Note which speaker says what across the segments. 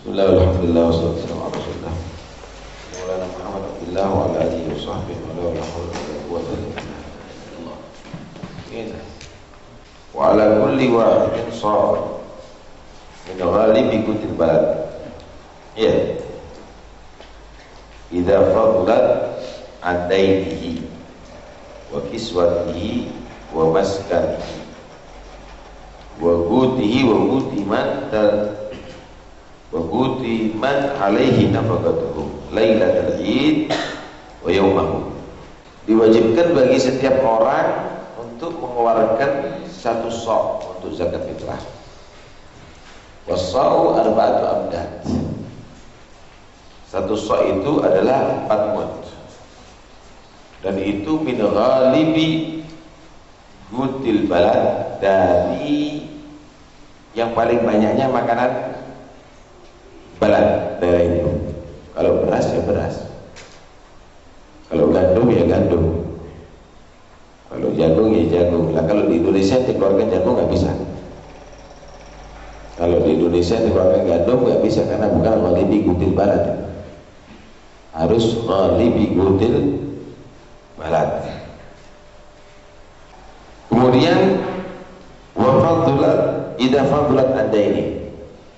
Speaker 1: Bismillah, alhamdulillah, wassalatu wassalamu ala rasulillah Maulana Muhammad Abdullah wa ala alihi wa sahbihi wa la hawla wa la quwwata illa billah. Wa ala kulli wahidin shar min ghalibi kutil balad. Ya. Idza fadlat an dainihi wa kiswatihi wa maskanihi wa gutihi wa guti man alaihi nafaqatuhu lailatul id wa yaumahu. Diwajibkan bagi setiap orang untuk mengeluarkan satu sa' untuk zakat fitrah. Wasa'u arba'atu amdad. Satu sa' itu adalah 4 mud. Dan itu min ghalibi gutil balad, dari yang paling banyaknya makanan balad daerah itu. Kalau beras ya beras, kalau gandum ya gandum, kalau jagung ya jagung. Lah kalau di Indonesia dikeluarkan jagung nggak bisa. Kalau di Indonesia dikeluarkan gandum nggak bisa, karena bukan ghalibi gutil balad, harus ghalibi gutil balad. Kemudian wafadulat idza fadulat adaini,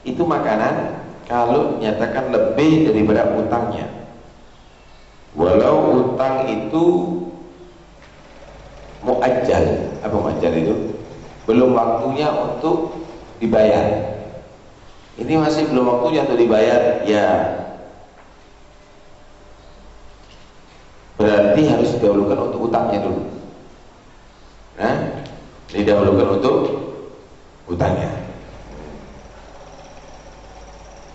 Speaker 1: itu makanan kalau nyatakan lebih daripada utangnya, walau utang itu muajjal. Apa muajjal itu? Belum waktunya untuk dibayar. Ini masih belum waktunya untuk dibayar, ya berarti harus didahulukan untuk utangnya dulu. Nah, didahulukan untuk utangnya.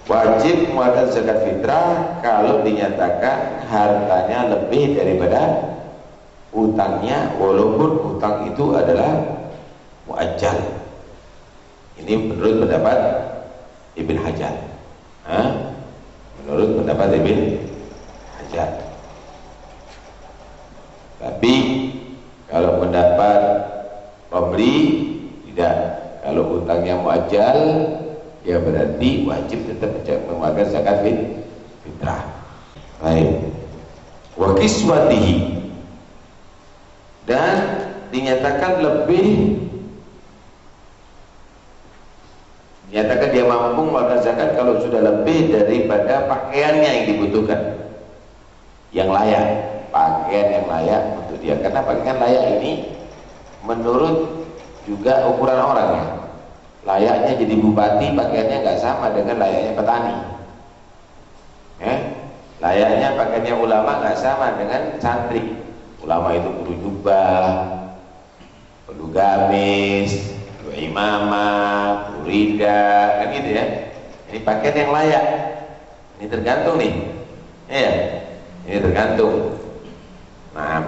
Speaker 1: Wajib mengeluarkan zakat fitrah kalau dinyatakan hartanya lebih daripada utangnya, walaupun utang itu adalah muajjal. Ini menurut pendapat Ibn Hajar. Menurut pendapat Ibn Hajar. Tapi kalau pendapat Romli tidak. Kalau utangnya muajjal, ya berarti wajib tetap mengeluarkan zakat fitrah. Baik. Wa kiswatihi, dan dinyatakan dia mampu mengeluarkan zakat kalau sudah lebih daripada pakaiannya yang dibutuhkan, yang layak, pakaian yang layak untuk dia. Karena pakaian layak ini menurut juga ukuran orang ya. Layaknya jadi bupati pakaiannya nggak sama dengan layaknya petani. Layaknya pakaiannya ulama nggak sama dengan santri. Ulama itu perlu jubah, perlu gamis, perlu imamah, perlu rida, kan gitu ya. Ini pakaian yang layak. Ini tergantung nih. Ya, ini tergantung. Nah,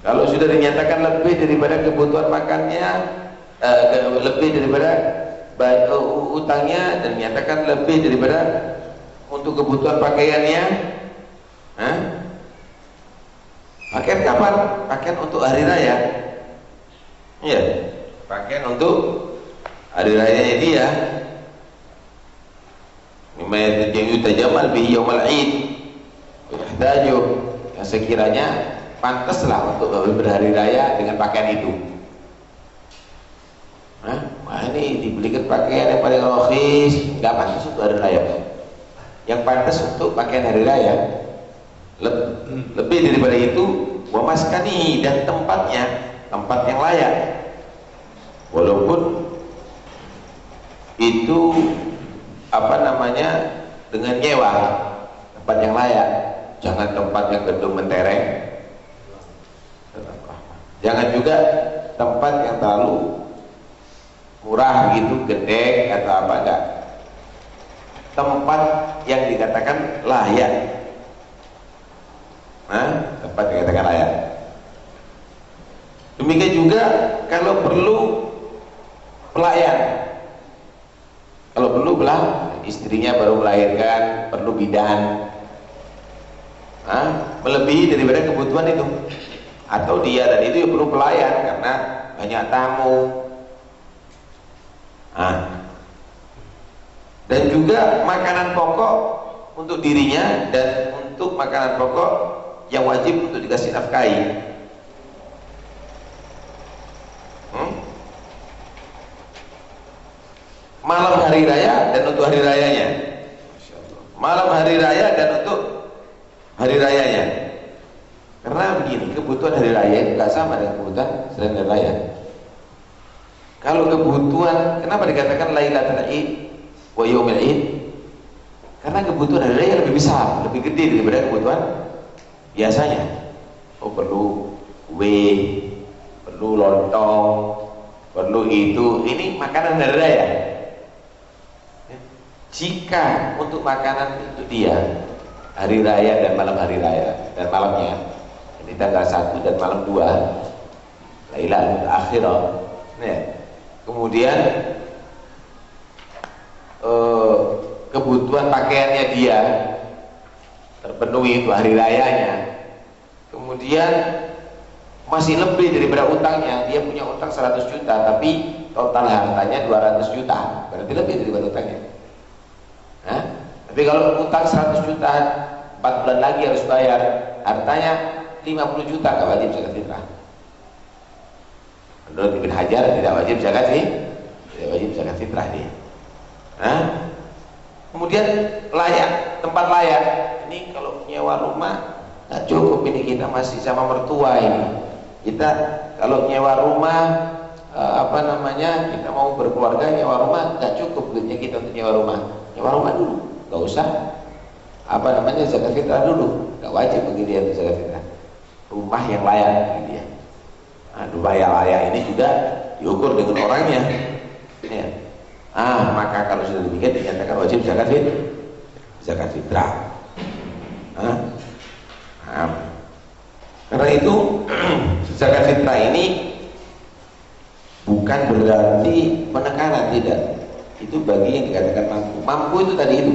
Speaker 1: kalau sudah dinyatakan lebih daripada kebutuhan makannya, lebih daripada utangnya, dan dinyatakan lebih daripada untuk kebutuhan pakaiannya, pakaian kapan? Pakaian untuk hari raya. Iya, pakaian untuk hari rayanya dia. Mimma yutajamal bihi yaumal id, yahtaju, yang sekiranya pantaslah untuk berhari raya dengan pakaian itu. Wah, ini dibelikan pakaian yang paling rohis, nggak pantas untuk hari raya. Yang pantas untuk pakaian hari raya lebih daripada itu, wa maskani, dan tempatnya, tempat yang layak, walaupun itu dengan nyewa, tempat yang layak. Jangan tempat yang gedung mentereng, jangan juga tempat yang terlalu murah gitu, gede atau apa, enggak. Tempat yang dikatakan layak. Tempat yang dikatakan layak. Demikian juga kalau perlu pelayan. Kalau perlu istrinya baru melahirkan, perlu bidan. Melebihi daripada kebutuhan itu. Atau dia dan itu perlu pelayan karena banyak tamu. dan juga makanan pokok untuk dirinya dan untuk makanan pokok yang wajib untuk dikasih nafkahi. Malam hari raya dan untuk hari rayanya. Malam hari raya dan untuk hari rayanya. Karena begini, kebutuhan hari raya nggak sama dengan kebutuhan selain hari raya. Kalau kebutuhan, kenapa dikatakan Lailatul Id wa Yaumil Id? Karena kebutuhan hari raya lebih besar, lebih gede daripada kebutuhan biasanya. Oh, perlu kue, perlu lontong, perlu itu. Ini makanan hari raya. Jika untuk makanan itu dia hari raya dan malam hari raya dan malamnya, ini tanggal 1 dan malam 2 Lailatul Akhirah, ya. Kemudian kebutuhan pakaiannya dia terpenuhi itu hari rayanya, kemudian masih lebih daripada utangnya. Dia punya utang 100 juta tapi total hartanya 200 juta, berarti lebih daripada utangnya. Nah, tapi kalau utang 100 juta 4 bulan lagi harus bayar, hartanya 50 juta, gak wajib zakat fitrah. Menurut Ibn Hajar tidak wajib zakat sih, tidak wajib zakat fitrah dia. Nah, kemudian layak, tempat layak. Ini kalau nyewa rumah nggak cukup, ini kita masih sama mertua ini. Kita kalau nyewa rumah kita mau berkeluarga nyewa rumah nggak cukup duitnya kita untuk nyewa rumah. Nyewa rumah dulu, nggak usah zakat fitrah dulu, nggak wajib bagi dia untuk zakat fitrah. Rumah yang layak bagi dia. Nah, rumah yang layak ini juga diukur dengan orangnya. Ya. Maka kalau sudah demikian dinyatakan wajib zakat fitrah. Karena itu zakat fitrah ini bukan berarti penekanan, tidak. Itu bagi yang dikatakan mampu. Mampu itu tadi itu.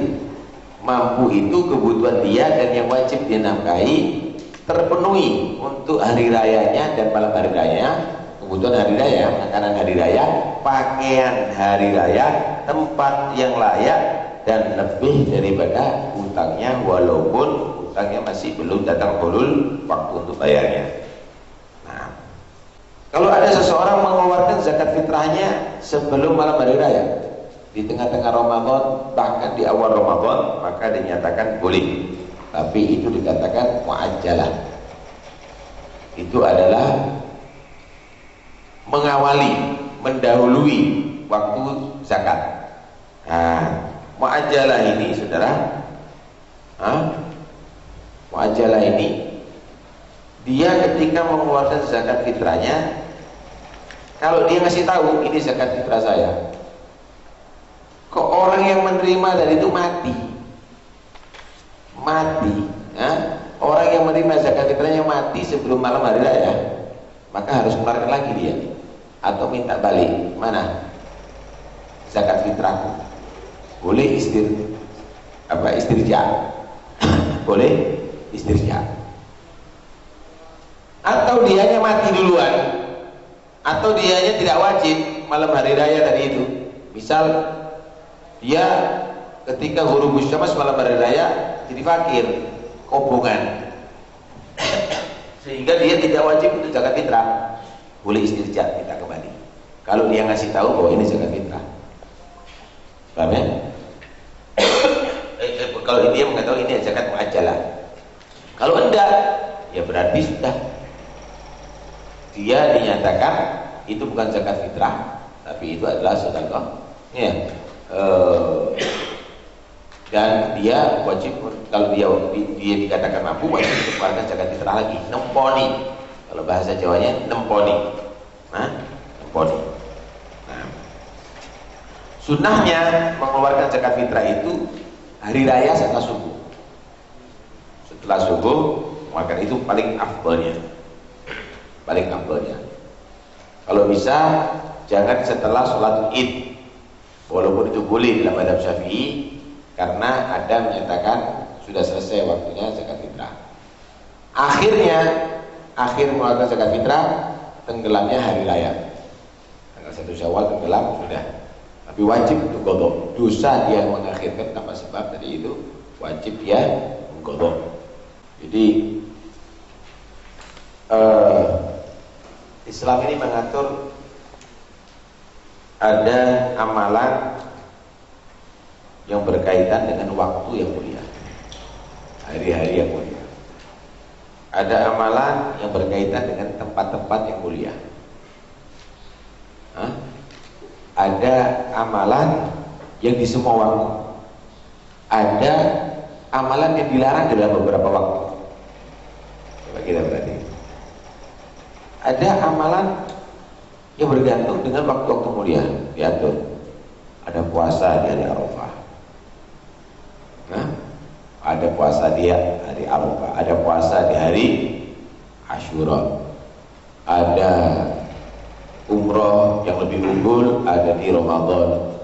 Speaker 1: Mampu itu kebutuhan dia dan yang wajib dia nafkahi terpenuhi untuk hari rayanya dan malam hari raya. Kebutuhan hari raya, makanan hari raya, pakaian hari raya, tempat yang layak, dan lebih daripada utangnya, walaupun utangnya masih belum datang hulul waktu untuk bayarnya. Nah, kalau ada seseorang mengeluarkan zakat fitrahnya sebelum malam hari raya, di tengah-tengah Ramadan, bahkan di awal Ramadan, maka dinyatakan boleh. Tapi itu dikatakan muajjalah. Itu adalah mengawali, mendahului waktu zakat. Muajjalah ini, saudara, muajjalah ini dia ketika mengeluarkan zakat fitrahnya, kalau dia ngasih tahu ini zakat fitrah saya, kok orang yang menerima dari itu mati, orang yang menerima zakat fitrahnya mati sebelum malam hari raya, maka harus keluarkan lagi dia, atau minta balik. Mana zakat fitrahku? Boleh istirja boleh istirja. Atau dianya mati duluan, atau dianya tidak wajib malam hari raya tadi itu. Misal dia ketika ghurubus syams malam hari raya jadi fakir, kobongan, sehingga dia tidak wajib untuk zakat fitrah, boleh istirja, minta kembali. Kalau dia ngasih tahu bahwa ini zakat fitrah, paham ya? Kalau dia mengetahui ini zakat muajjalah. Kalau enggak, ya berarti sudah dia dinyatakan itu bukan zakat fitrah, tapi itu adalah sedekah. Ya. Dan dia wajib, kalau dia dikatakan mampu, wajib mengeluarkan zakat fitrah lagi, nemponi. Kalau bahasa Jawanya nemponi. Nemponi. Sunnahnya mengeluarkan zakat fitrah itu hari raya setelah subuh. Setelah subuh, maka itu paling afdalnya. Kalau bisa jangan setelah sholat Id, walaupun itu boleh dalam madhab Syafi'i, karena ada menyatakan sudah selesai waktunya zakat fitrah. Akhir mengeluarkan zakat fitrah tenggelamnya hari raya, tanggal 1 Syawal tenggelam sudah. Tapi wajib untuk qadha. Dosa dia mengakhirkan tanpa sebab tadi itu wajib dia mengqadha. Jadi Islam ini mengatur ada amalan yang berkaitan dengan waktu yang mulia, hari-hari yang mulia. Ada amalan yang berkaitan dengan tempat-tempat yang mulia. Ada amalan yang di semua waktu. Ada amalan yang dilarang dalam beberapa waktu. Coba kita perhatikan. Ada amalan yang bergantung dengan waktu-waktu mulia diatur. Ada puasa di hari Arafah. Ada puasa di hari Arafah. Ada puasa di hari Asyura. Ada umroh yang lebih unggul ada di Ramadan.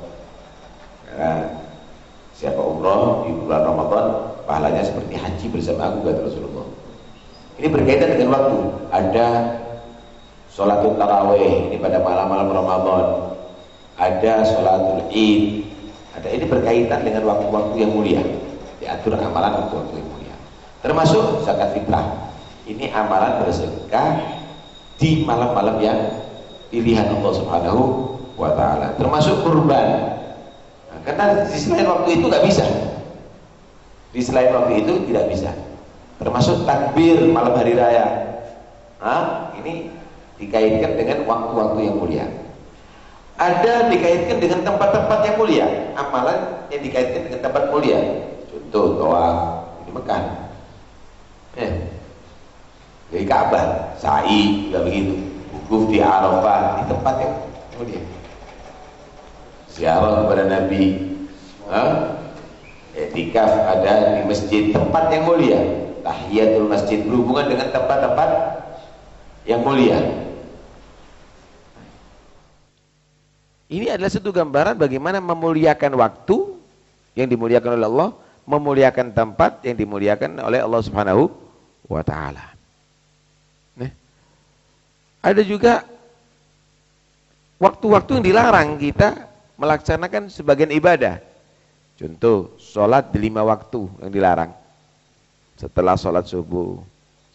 Speaker 1: Siapa umroh di bulan Ramadan pahalanya seperti haji bersama aku kata Rasulullah. Ini berkaitan dengan waktu. Ada sholatul tarawih ini pada malam-malam Ramadan. Ada sholatul Id. Ada, ini berkaitan dengan waktu-waktu yang mulia. Diatur amalan waktu-waktu yang mulia. Termasuk zakat fitrah. Ini amalan bersedekah di malam-malam yang pilihan Allah Subhanahu wa ta'ala. Termasuk kurban. Karena di selain waktu itu nggak bisa. Di selain waktu itu tidak bisa. Termasuk takbir malam hari raya. Ini dikaitkan dengan waktu-waktu yang mulia. Ada dikaitkan dengan tempat-tempat yang mulia. Amalan yang dikaitkan dengan tempat mulia. Contoh tawaf di Mekah. Dari Ka'bah, sa'i juga begitu. Wukuf di Arafah, di tempat yang mulia. Ziarah kepada Nabi, i'tikaf ada di masjid, tempat yang mulia. Tahiyatul masjid berhubungan dengan tempat-tempat yang mulia. Ini adalah satu gambaran bagaimana memuliakan waktu yang dimuliakan oleh Allah, memuliakan tempat yang dimuliakan oleh Allah Subhanahu wa ta'ala. Ada juga waktu-waktu yang dilarang kita melaksanakan sebagian ibadah. Contoh, sholat di 5 waktu yang dilarang. Setelah sholat subuh,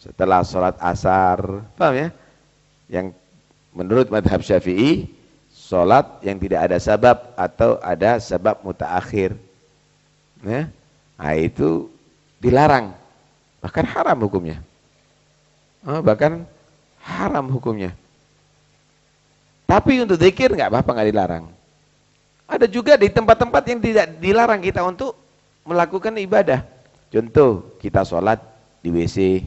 Speaker 1: setelah sholat asar, paham ya? Yang menurut madhab Syafi'i, sholat yang tidak ada sabab atau ada sabab mutaakhir. Nah itu dilarang. Bahkan haram hukumnya. Bahkan haram hukumnya. Tapi untuk zikir nggak apa-apa, nggak dilarang. Ada juga di tempat-tempat yang tidak dilarang kita untuk melakukan ibadah. Contoh, kita sholat di WC,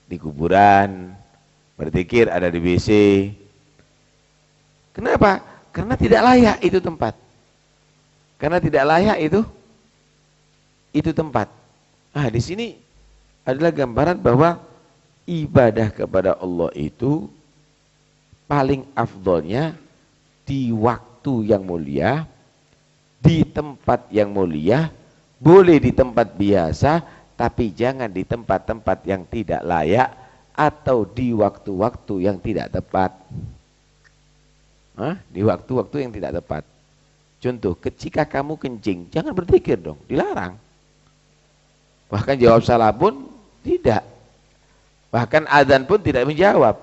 Speaker 1: di kuburan, berzikir ada di WC. Kenapa? Karena tidak layak itu tempat. Karena tidak layak itu tempat. Nah, di sini adalah gambaran bahwa ibadah kepada Allah itu paling afdolnya di waktu yang mulia, di tempat yang mulia, boleh di tempat biasa, tapi jangan di tempat-tempat yang tidak layak atau di waktu-waktu yang tidak tepat. Di waktu-waktu yang tidak tepat. Contoh, ketika kamu kencing, jangan berzikir dong, dilarang. Bahkan jawab salah pun tidak. Bahkan azan pun tidak menjawab.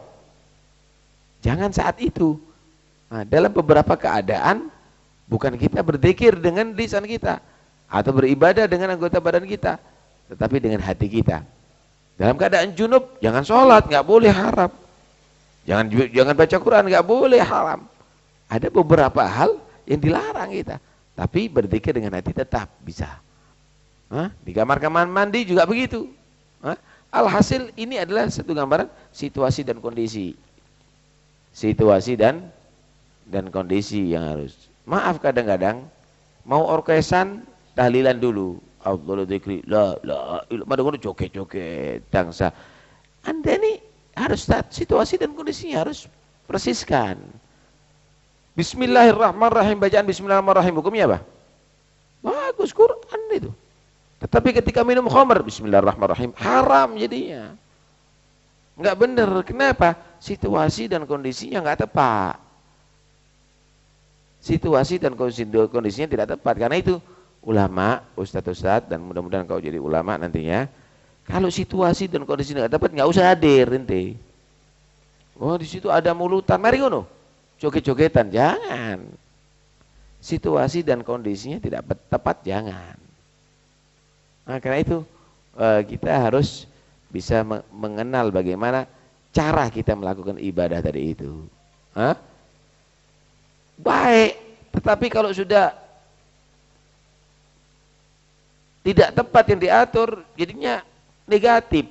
Speaker 1: Jangan saat itu. Nah, dalam beberapa keadaan, bukan kita berzikir dengan lisan kita, atau beribadah dengan anggota badan kita, tetapi dengan hati kita. Dalam keadaan junub, jangan sholat, nggak boleh, haram. Jangan baca Quran, nggak boleh, haram. Ada beberapa hal yang dilarang kita, tapi berzikir dengan hati tetap bisa. Di kamar-kamar mandi juga begitu. Alhasil ini adalah satu gambaran situasi dan kondisi. Situasi dan kondisi yang harus. Maaf kadang-kadang mau orkesan tahlilan dulu. Afdhalu dzikri la ilaha joget-joget dangsa. Anda ini harus situasi dan kondisinya harus persiskan. Bismillahirrahmanirrahim, bacaan bismillahirrahmanirrahim hukumnya apa? Bagus, Quran itu. Tetapi ketika minum khamr, bismillahirrahmanirrahim, haram jadinya. Enggak benar. Kenapa? Situasi dan kondisinya enggak tepat. situasi dan kondisinya tidak tepat. Karena itu ulama, ustadz dan mudah-mudahan kau jadi ulama nantinya, kalau situasi dan kondisi tidak tepat nggak usah hadir ente. Oh di situ ada mulutan, mari ngono, joget-jogetan, jangan. Situasi dan kondisinya tidak tepat, jangan. Nah karena itu kita harus bisa mengenal bagaimana cara kita melakukan ibadah tadi itu. Hah? Baik, tetapi kalau sudah tidak tepat yang diatur, jadinya negatif.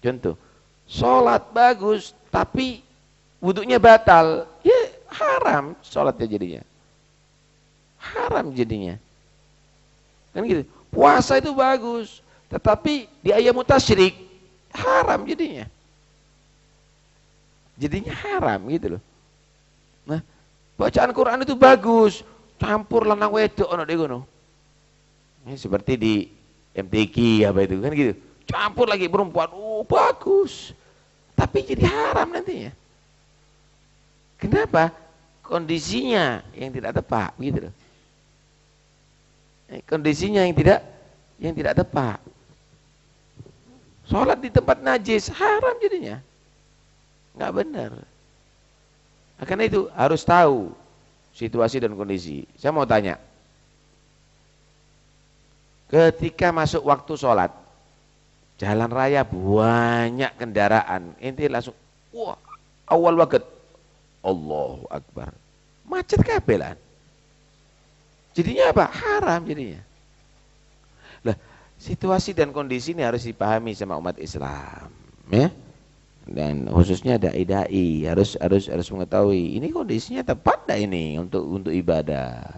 Speaker 1: Contoh, sholat bagus, tapi wudunya batal, ya haram sholatnya jadinya. Haram jadinya. Kan gitu. Puasa itu bagus, tetapi di ayyamu tasyrik haram jadinya. Jadinya haram gitu loh. Nah, bacaan Quran itu bagus, campur lanang wedok ono de ngono. Ini seperti di MTQ apa itu kan gitu. Campur lagi perempuan, bagus. Tapi jadi haram nantinya. Kenapa? Kondisinya yang tidak tepat gitu loh. Kondisinya yang tidak tepat. Sholat di tempat najis haram jadinya. Nggak benar. Nah, karena itu harus tahu situasi dan kondisi. Saya mau tanya, ketika masuk waktu sholat, jalan raya banyak kendaraan, ente langsung, wah, awal waktu, Allahu Akbar, macet kabelan. Jadinya apa? Haram jadinya. Lah, situasi dan kondisi ini harus dipahami sama umat Islam, ya. Dan khususnya dai-dai harus mengetahui ini kondisinya tepat dah ini untuk ibadah,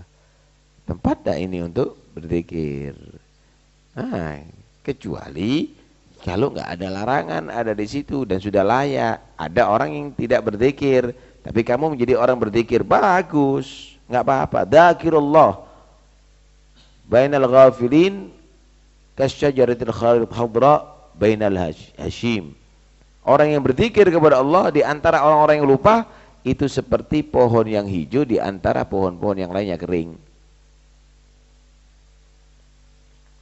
Speaker 1: tempat dah ini untuk berzikir. Nah, kecuali kalau nggak ada larangan ada di situ dan sudah layak. Ada orang yang tidak berzikir, tapi kamu menjadi orang berzikir, bagus, nggak apa-apa. Dzakirullah bainal ghafilin kasyajaratil khadra bainal hashim. Orang yang berzikir kepada Allah di antara orang-orang yang lupa itu seperti pohon yang hijau di antara pohon-pohon yang lainnya kering.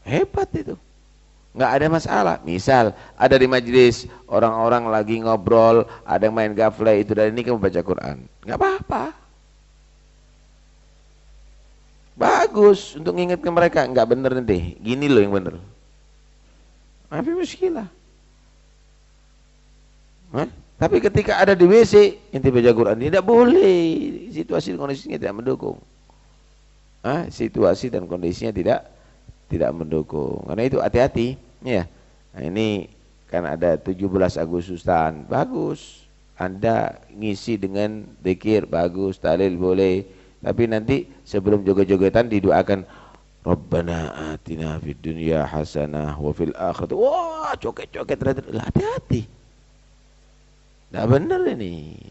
Speaker 1: Hebat itu. Nggak ada masalah. Misal ada di majelis orang-orang lagi ngobrol, ada yang main gaple, itu dari ini kamu baca Quran. Nggak apa-apa. Bagus untuk mengingatkan mereka. Nggak bener nanti. Gini loh yang bener. Tapi muskilah. Tapi ketika ada di WC inti baca Quran tidak boleh, situasi dan kondisinya tidak mendukung. Situasi dan kondisinya tidak mendukung. Karena itu hati-hati ya. Nah, ini kan ada 17 Agustusan, bagus. Anda ngisi dengan zikir, bagus, tahlil boleh. Tapi nanti sebelum joget-jogetan didoakan Rabbana atina fid dunya hasanah wa fil akhirati. Wah, joget-joget, hati-hati. Tidak benar ini.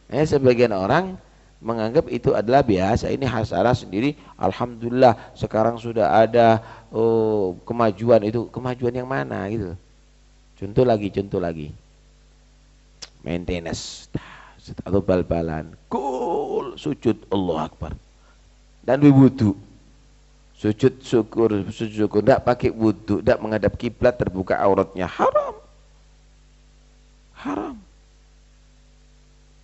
Speaker 1: Sebagian orang menganggap itu adalah biasa, ini hasanah sendiri. Alhamdulillah sekarang sudah ada kemajuan. Itu kemajuan yang mana gitu. Contoh lagi maintenance atau bal-balan, cool, sujud Allah Akbar dan berwudu, sujud syukur tidak pakai wudu, tidak menghadap kiblat, terbuka auratnya, haram.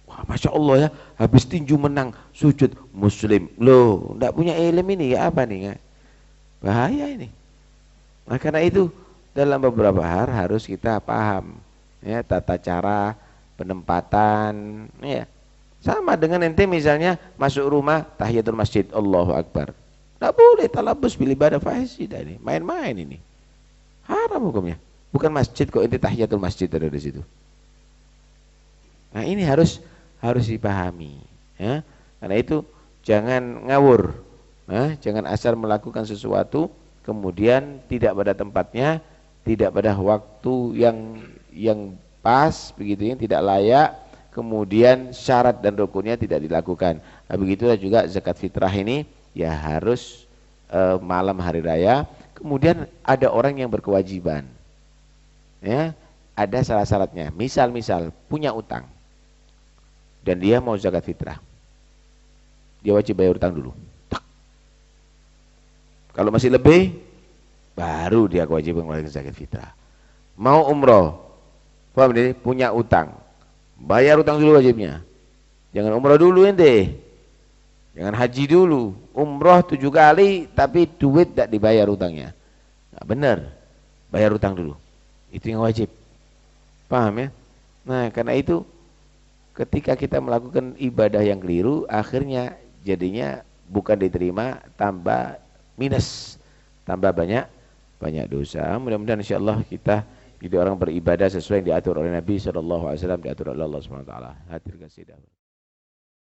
Speaker 1: Wah, Masya Allah ya, habis tinju menang sujud, muslim loh, tidak punya ilmu ini ya, apa nih, bahaya ini. Nah karena itu dalam beberapa hal harus kita paham ya, tata cara penempatan ya. Sama dengan ente misalnya masuk rumah tahiyatul masjid, Allahu Akbar, tidak boleh talabus bil ibadah fasidah ini, main-main ini, haram hukumnya. Bukan masjid kok ente tahiyatul masjid ada di situ. Nah ini harus dipahami ya. Karena itu jangan ngawur, jangan asal melakukan sesuatu kemudian tidak pada tempatnya, tidak pada waktu yang pas begitu, yang tidak layak, kemudian syarat dan rukunnya tidak dilakukan. Nah, begitulah juga zakat fitrah ini ya harus malam hari raya. Kemudian ada orang yang berkewajiban ya, ada syarat-syaratnya. Misal punya utang dan dia mau zakat fitrah, dia wajib bayar utang dulu. Tak. Kalau masih lebih, baru dia kewajiban mengeluarkan zakat fitrah. Mau umroh, paham nih? Punya utang, bayar utang dulu wajibnya. Jangan umroh dulu ente, jangan haji dulu. Umroh 7 kali, tapi duit tidak dibayar utangnya. Nah, benar, bayar utang dulu. Itu yang wajib. Paham ya? Nah, karena itu ketika kita melakukan ibadah yang keliru, akhirnya jadinya bukan diterima, tambah minus, tambah banyak dosa. Mudah-mudahan insyaallah kita jadi orang beribadah sesuai yang diatur oleh Nabi SAW, diatur oleh Allah SWT. Hadir kasih.